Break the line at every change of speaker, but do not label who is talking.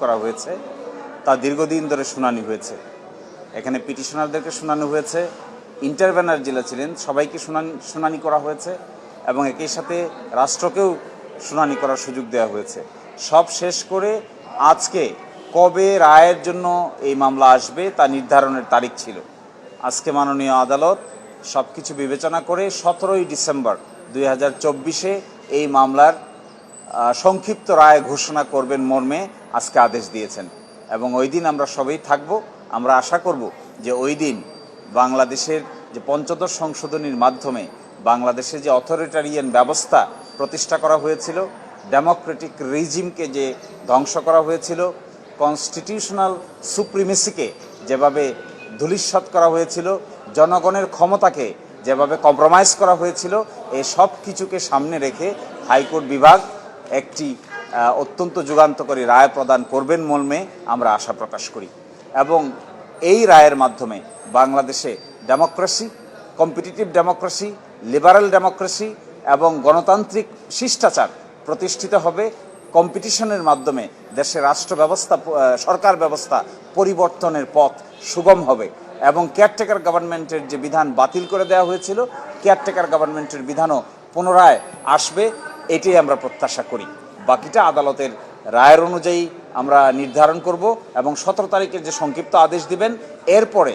করা হয়েছে তা দীর্ঘদিন ধরে শুনানি হয়েছে। এখানে পিটিশনারদেরকে শুনানি হয়েছে, ইন্টারভেনার জেলা ছিলেন সবাইকে শুনানি করা হয়েছে এবং একই সাথে রাষ্ট্রকেও শুনানি করার সুযোগ দেওয়া হয়েছে। সব শেষ করে আজকে কবে রায়ের জন্য এই মামলা আসবে তা নির্ধারণের তারিখ ছিল। আজকে মাননীয় আদালত সব কিছু বিবেচনা করে 17ই ডিসেম্বর 2024 এই মামলার সংক্ষিপ্ত রায় ঘোষণা করবেন মর্মে আজকে আদেশ দিয়েছেন এবং ওই দিন আমরা সবাই থাকব। আমরা আশা করব যে ওই দিন বাংলাদেশের যে পঞ্চদশ সংশোধনীর মাধ্যমে বাংলাদেশে যে অথরিটারিয়ান ব্যবস্থা প্রতিষ্ঠা করা হয়েছিল, ডেমোক্রেটিক রিজিমকে যে ধ্বংস করা হয়েছিল, কনস্টিটিউশনাল সুপ্রিমেসিকে যেভাবে ধূলিসাৎ করা হয়েছিল, জনগণের ক্ষমতাকে যেভাবে কম্প্রোমাইজ করা হয়েছিল, এই সব কিছুকে সামনে রেখে হাইকোর্ট বিভাগ একটি অত্যন্ত যুগান্তকারী রায় প্রদান করবেন মর্মে আমরা আশা প্রকাশ করি এবং এই রায়ের মাধ্যমে বাংলাদেশে democracy, competitive democracy, liberal democracy এবং গণতান্ত্রিক শিষ্টাচার প্রতিষ্ঠিত হবে। কম্পিটিশনের মাধ্যমে দেশের রাষ্ট্র ব্যবস্থা, সরকার ব্যবস্থা পরিবর্তনের পথ সুগম হবে এবং কেয়ারটেকার গভর্নমেন্টের যে বিধান বাতিল করে দেওয়া হয়েছিল, কেয়ারটেকার গভর্নমেন্টের বিধানও পুনরায় আসবে, এটাই আমরা প্রত্যাশা করি। বাকিটা আদালতের রায়ের অনুযায়ী আমরা নির্ধারণ করব এবং 17 তারিখের যে সংক্ষিপ্ত আদেশ দিবেন এরপরে